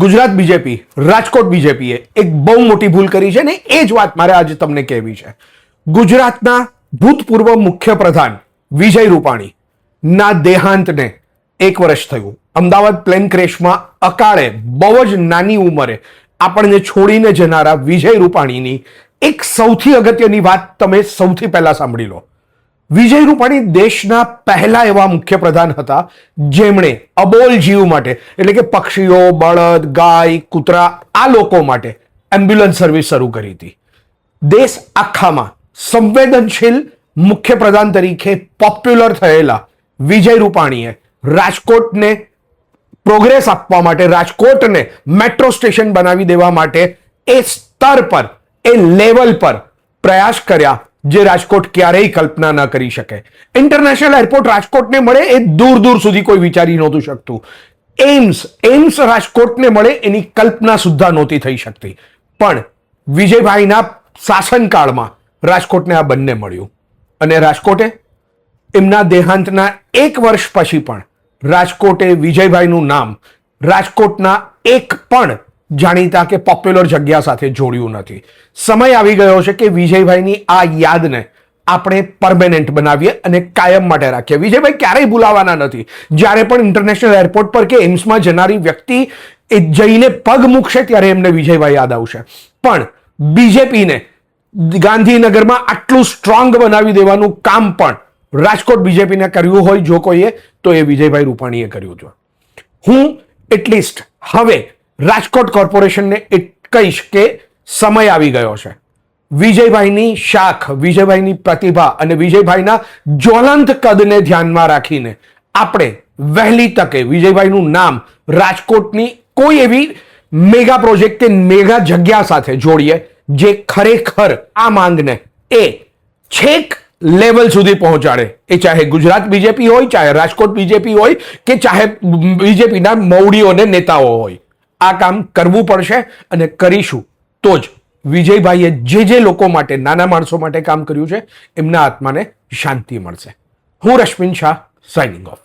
Gujarat BJP, Rajkot બીજેપીએ એક બહુ મોટી ભૂલ કરી છે ને એ જ વાત મારે આજે તમને કહેવી છે. ગુજરાતના ભૂતપૂર્વ મુખ્યપ્રધાન વિજય રૂપાણી ના દેહાંતને 1 વર્ષ થયું. અમદાવાદ પ્લેન ક્રેશમાં અકાળે બહુ જ નાની ઉંમરે આપણને છોડીને જનારા વિજય રૂપાણીની એક સૌથી અગત્યની વાત તમે સૌથી પહેલા સાંભળી લો. વિજય રૂપાણી દેશના પહેલા એવા મુખ્યપ્રધાન હતા જેમણે અબોલ જીવ માટે એટલે કે પક્ષીઓ, બળદ, ગાય, કૂતરા આ લોકો માટે એમ્બ્યુલન્સ સર્વિસ શરૂ કરી હતી. દેશ આખામાં સંવેદનશીલ મુખ્યપ્રધાન તરીકે પોપ્યુલર થયેલા વિજય રૂપાણીએ રાજકોટને પ્રોગ્રેસ આપવા માટે, રાજકોટને મેટ્રો સ્ટેશન બનાવી દેવા માટે એ સ્તર પર, એ લેવલ પર પ્રયાસ કર્યા જે રાજકોટ ક્યારેય કલ્પના ન કરી શકે. ઇન્ટરનેશનલ એરપોર્ટ રાજકોટને મળે એ દૂર દૂર સુધી કોઈ વિચારી નહોતું શકતું. એમ્સ રાજકોટને મળે એની કલ્પના સુદ્ધા નહોતી થઈ શકતી. પણ વિજયભાઈના શાસનકાળમાં રાજકોટને આ બંને મળ્યું અને રાજકોટે એમના દેહાંતના 1 વર્ષ પછી પણ રાજકોટે વિજયભાઈનું નામ રાજકોટના એક પણ જાણીતા કે પોપ્યુલર જગ્યા સાથે જોડ્યું નથી. સમય આવી ગયો છે કે વિજયભાઈની આ યાદને આપણે પરમેનન્ટ બનાવીએ અને કાયમ માટે રાખીએ. વિજયભાઈ ક્યારેય ભૂલાવાના નથી. જ્યારે પણ ઇન્ટરનેશનલ એરપોર્ટ પર કે એમ્સમાં જનારી વ્યક્તિ એ જઈને પગ મૂકશે ત્યારે એમને વિજયભાઈ યાદ આવશે. પણ બીજેપીને ગાંધીનગરમાં આટલું સ્ટ્રોંગ બનાવી દેવાનું કામ પણ રાજકોટ બીજેપીને કર્યું હોય જો કોઈએ તો એ વિજયભાઈ રૂપાણીએ કર્યું છે. હું એટલીસ્ટ હવે રાજકોટ કોર્પોરેશનને કહીશ કે સમય આવી ગયો છે. વિજયભાઈની શાખ, વિજયભાઈની પ્રતિભા અને વિજયભાઈના જ્વલંત કદને ધ્યાનમાં રાખીને આપણે વહેલી તકે વિજયભાઈનું નામ રાજકોટની કોઈ એવી મેગા પ્રોજેક્ટ કે મેગા જગ્યા સાથે જોડીએ જે ખરેખર આ માંગને એ છેક લેવલ સુધી પહોંચાડે. એ ચાહે ગુજરાત બીજેપી હોય, ચાહે રાજકોટ બીજેપી હોય કે ચાહે બીજેપીના મૌડીઓ અને નેતાઓ હોય. આ કામ કરવું પડશે અને કરીશું તો જ વિજયભાઈએ જે લોકો માટે, નાના માણસો માટે કામ કર્યું છે એમના આત્માને શાંતિ મળશે. હું રશ્મિન શાહ, સાઇનિંગ ઓફ.